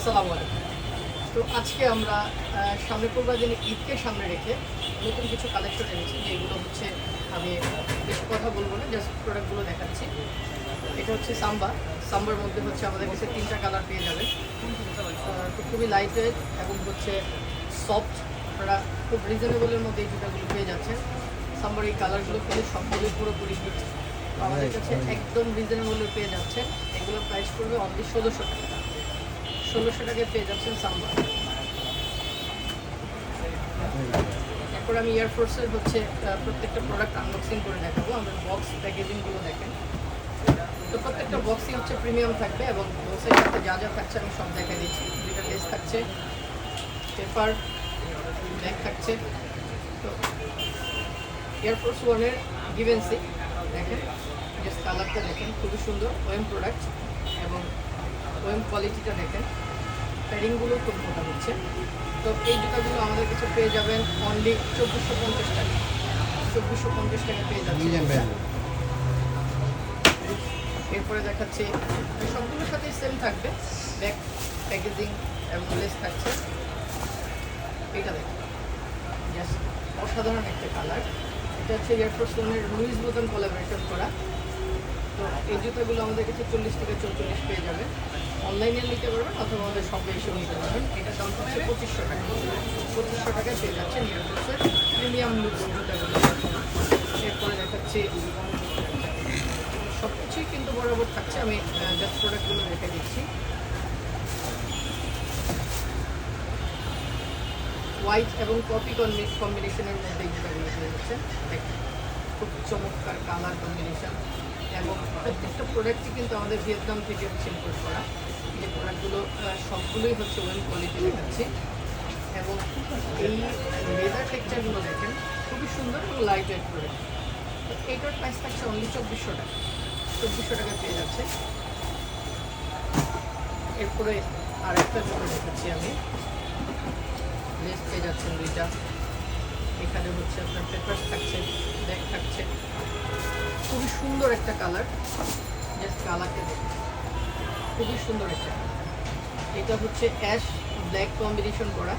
আসসালামু আলাইকুম। তো আজকে আমরা সামনে পড়বার দিনে ঈদকে সামনে রেখে নতুন কিছু কালেকশন এনেছি, যেগুলো হচ্ছে আমি বেশি কথা বলবো না, জাস্ট প্রোডাক্টগুলো দেখাচ্ছি। এটা হচ্ছে সাম্বার মধ্যে হচ্ছে আমাদের কাছে 3টা কালার পেয়ে যাবেন। তো খুবই লাইট ওয়েট এবং হচ্ছে সফট, আপনারা খুব রিজনেবলের মধ্যে এই জুতাগুলো পেয়ে যাচ্ছেন। সাম্বার এই কালারগুলো পেলে সবগুলোই পুরোপুরি হিট। তো আমাদের কাছে একদম রিজনেবলে পেয়ে যাচ্ছেন। এগুলোর প্রাইস পড়বে অনলি 1600 টাকা। 1600 টাকায় পেয়ে যাচ্ছেন সাম্বার। এরপর আমি এয়ারফোর্সের হচ্ছে প্রত্যেকটা প্রোডাক্ট আনবক্সিং করে দেখাবো। আমাদের বক্স প্যাকেজিংগুলো দেখেন। তো প্রত্যেকটা বক্সই হচ্ছে প্রিমিয়াম থাকবে এবং বক্সের সাথে যা যা থাকছে আমি সব দেখা দিচ্ছি। দুইটা লেস থাকছে, পেপার ব্যাগ থাকছে। তো এয়ারফোর্স ওয়ানের গিভেন্সি দেখেন, জাস্ট কালারটা দেখেন, খুবই সুন্দর ওয়েম প্রোডাক্ট এবং ওয়েম কোয়ালিটিটা দেখেন। প্যাডিংগুলো খুব মোটা হচ্ছে। তো এই জুতাগুলো আমাদের কাছে পেয়ে যাবেন অনলি 2450 টাকা। 2450 টাকা পেয়ে যাচ্ছেন। এরপরে দেখাচ্ছি, সবগুলোর সাথেই সেম থাকবে, ব্যাক প্যাকেজিং এবং লেস থাকছে। এটা দেখুন, জাস্ট অসাধারণ একটা কালার। এটা হচ্ছে এয়ারফোর্স ওয়ানের লুইস বোতাম কোলাবোরেশন করা। তো এই জুতাগুলো আমাদের কাছে 40 থেকে 44 পেয়ে যাবে। অনলাইনে নিতে পারবেন অথবা আমাদের শপে এসেও নিতে পারবেন। এটার দাম হচ্ছে 2500 টাকা। 2500 টাকায় পেয়ে যাচ্ছেন এয়ারফোর্সের প্রিমিয়াম লুক জুতাগুলো। এরপরে দেখাচ্ছি, সব কিছুই কিন্তু বরাবর থাকছে, আমি জাস্ট প্রোডাক্টগুলো রেখে দিচ্ছি। হোয়াইট এবং কফি কম্বিনেশনের মধ্যে এই জুতাগুলো পেয়ে যাচ্ছেন। দেখুন, খুব চমৎকার কালার কম্বিনেশন এবং প্রত্যেকটা প্রোডাক্টই কিন্তু আমাদের ভিয়েতনাম থেকে ইম্পোর্ট করা। এই প্রোডাক্টগুলো সবগুলোই হচ্ছে ওয়েল কোয়ালিটি দেখাচ্ছি এবং এই লেদার টেক্সচারগুলো দেখেন, খুবই সুন্দর এবং লাইট ওয়েট প্রোডাক্ট। তো এইটার প্রাইস থাকছে অনলি 2400 টাকা। 2400 টাকা পেয়ে যাচ্ছে। এরপরে আর একটা জুতো দেখাচ্ছি আমি, লেস পেয়ে যাচ্ছেন দুইটা। এখানে হচ্ছে আপনার পেপার্স থাকছে, ব্যাগ থাকছে। খুবই সুন্দর একটা কালার, জাস্ট কালারটা দেখুন, খুবই সুন্দর একটা কালার। এটা হচ্ছে অ্যাশ ব্ল্যাক কম্বিনেশন করা।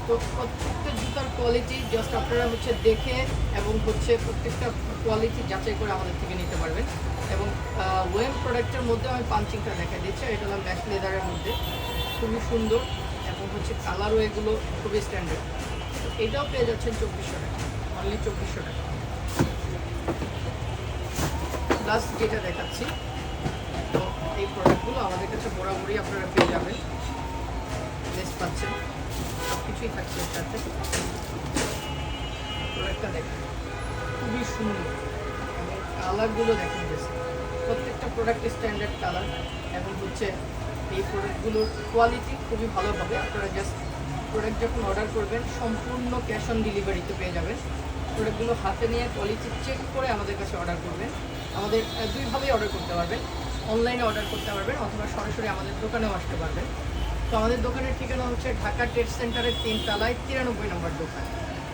তো প্রত্যেকটা জুতার কোয়ালিটি জাস্ট আপনারা হচ্ছে দেখে এবং হচ্ছে প্রত্যেকটা কোয়ালিটি যাচাই করে আমাদের থেকে নিতে পারবেন। এবং ওয়েম প্রোডাক্টের মধ্যে আমি পাঞ্চিংটা দেখা দিচ্ছি। এটা হলো ম্যাশ লেদারের মধ্যে, খুবই সুন্দর এবং হচ্ছে কালারও এগুলো খুবই স্ট্যান্ডার্ড। তো এটাও পেয়ে যাচ্ছেন 2400 টাকা, অনলি 2400 টাকা। প্লাস যেটা দেখাচ্ছি, তো এই প্রোডাক্টগুলো আমাদের কাছে বরাবরই আপনারা পেয়ে যাবেন। লেস পাচ্ছেন, সব কিছুই থাকছে এর সাথে। প্রোডাক্টটা দেখেন, খুবই সুন্দর এবং কালারগুলো দেখেন, বেশ প্রত্যেকটা প্রোডাক্টের স্ট্যান্ডার্ড কালার এবং হচ্ছে এই প্রোডাক্টগুলোর কোয়ালিটি খুবই ভালো হবে। আপনারা জাস্ট প্রোডাক্ট যখন অর্ডার করবেন সম্পূর্ণ ক্যাশ অন ডেলিভারিতে পেয়ে যাবেন। প্রোডাক্টগুলো হাতে নিয়ে কোয়ালিটি চেক করে আমাদের কাছে অর্ডার করবেন। আমাদের দুইভাবেই অর্ডার করতে পারবেন, অনলাইনে অর্ডার করতে পারবেন অথবা সরাসরি আমাদের দোকানেও আসতে পারবেন। তো আমাদের দোকানের ঠিকানা হচ্ছে ঢাকা ট্রেড সেন্টারের 3 তলায় 93 নম্বর দোকান।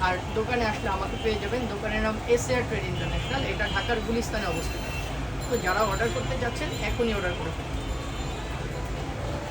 আর দোকানে আসলে আমাকে পেয়ে যাবেন। দোকানের নাম এসএআর ট্রেড ইন্টারন্যাশনাল, এটা ঢাকার গুলিস্তানে অবস্থিত। তো যারা অর্ডার করতে যাচ্ছেন এখনই অর্ডার করে ফেলুন।